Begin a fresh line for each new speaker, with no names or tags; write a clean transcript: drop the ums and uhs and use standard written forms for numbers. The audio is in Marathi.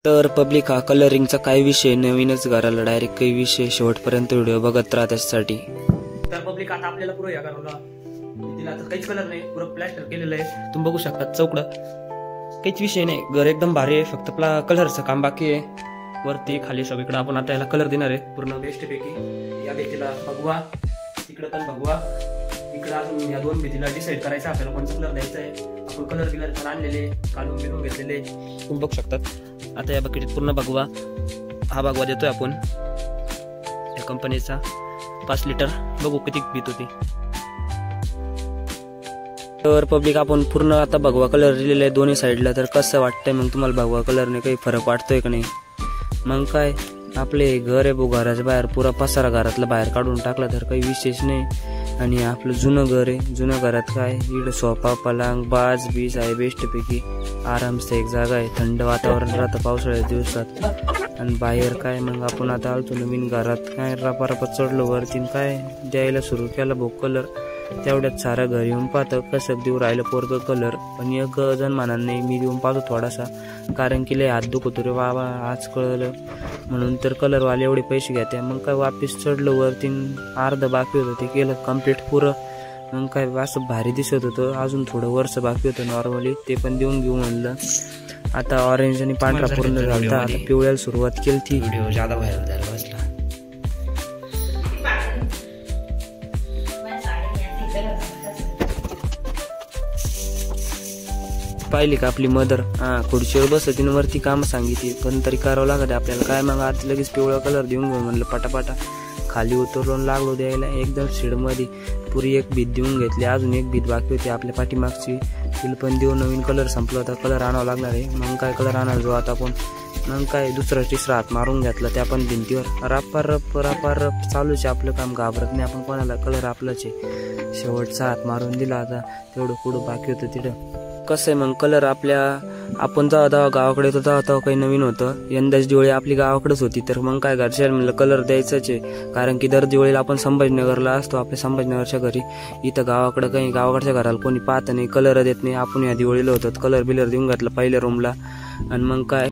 तर पब्लिक हा कलरिंगचा काही विषय नवीनच घराला डायरेक्ट काही विषय शेवटपर्यंत व्हिडिओ बघत राहा त्यासाठी। तर पब्लिक आता आपल्याला पुरं या घराला तिला आता काहीच कलर नाही, पुरं प्लॅस्टर केलेलं आहे, तुम्ही बघू शकता चौकडं, काहीच विषय नाही, घर एकदम भारी आहे, फक्त कलरचं काम बाकी आहे। वरती खाली सगळीकडे आपण आता याला कलर देणार आहे पूर्ण बेस्ट पैकी। या भिंतीला भगवा, तिकडे पण भगवा, इकडे अजून या दोन भिंतीला डिसाईड करायचं आपल्याला कोणता कलर द्यायचा आहे। आपण कलर बिलर पण आणलेले, काढून बिलून घेतलेले, तुम्ही बघू शकतात। आता या बकेटीत पूर्ण भगवा, हा भगवा देतोय आपण या कंपनीचा 5 लिटर, बघू किती भीत होती। तर पब्लिक आपण पूर्ण आता भगवा कलर दिलेला आहे दोन्ही साईडला। तर कसं वाटतंय मग तुम्हाला भगवा कलरने काही फरक वाटतोय का नाही? मग काय आपले घर आहे, घराच्या बाहेर पुरा पसारा घरातला बाहेर काढून टाकला तर काही विशेष नाही। आणि आपलं जुनं घर आहे, जुन्या घरात काय इकडे सोफा पलंग बाज बीज आहे बेस्ट पैकी, आरामसे एक जागा आहे, थंड वातावरण राहतं पावसाळ्याच्या दिवसात। आणि बाहेर काय मग आपण आता आलतो नवीन घरात, काय रपारपा चढलो वरती, काय द्यायला सुरू केला भोग कलर। तेवढ्यात सारा घर येऊन पाहतं कसं देऊ राहिलं पोरग कलर, पण एक जण म्हणा नाही मी देऊन पाहतो थोडासा, कारण की लय हात दुखतो रे बाबा आज कळलं म्हणून तर कलरवाले एवढे पैसे घेते। मग काय वापिस चढलो वरती, अर्ध बाकी होतं ते केलं कम्प्लीट पुरं। मग काय असं भारी दिसत होतं, अजून थोडं वर्ष बाकी होतं नॉर्मली, ते पण देऊन घेऊ म्हणलं। आता ऑरेंज आणि पांढरा पूर्ण झाला, आता पिवळ्याला सुरुवात केली ती। व्हिडिओ ज्यादा व्हायरल झाला बसला, पाहिली का आपली मदर, खुर्चीवर बसती वरती काम सांगितली, पण तरी करावं लागत आपल्याला काय। मग आज लगेच पिवळा कलर देऊन घेऊ म्हणलं पटापटा, खाली उतरून लागलो द्यायला एकदम शेडमध्ये पुरी एक भीत देऊन घेतली, अजून एक भीत बाकी होती आपल्या पाठीमागची, तिला पण देऊन नवीन कलर संपला होता, कलर आणावं लागणार आहे। मग काय कलर आणायला जाऊ आता आपण, मग काय दुसरा तिसरा हात मारून घेतला त्या पण भिंतीवर, रापारप चालूच आहे आपलं काम, घाबरत नाही आपण कोणाला, कलर आपलाच आहे। शेवटचा हात मारून दिला, आता तेवढं पुढं बाकी होतं तिथं। कसं आहे मग कलर आपल्या आपण जेव्हा गावाकडे होतो तेव्हा काही नवीन होतं, यंदाच दिवाळी आपली गावाकडेच होती, तर मग काय घरच्या म्हणलं कलर द्यायचंच आहे, कारण की दर दिवाळीला आपण संभाजीनगरला असतो आपल्या संभाजीनगरच्या घरी, इथं गावाकडं काही गावाकडच्या घराला कोणी पाहत नाही, कलर देत नाही। आपण या दिवाळीला होतं कलर बिलर देऊन घातलं पहिल्या रूमला, आणि मग काय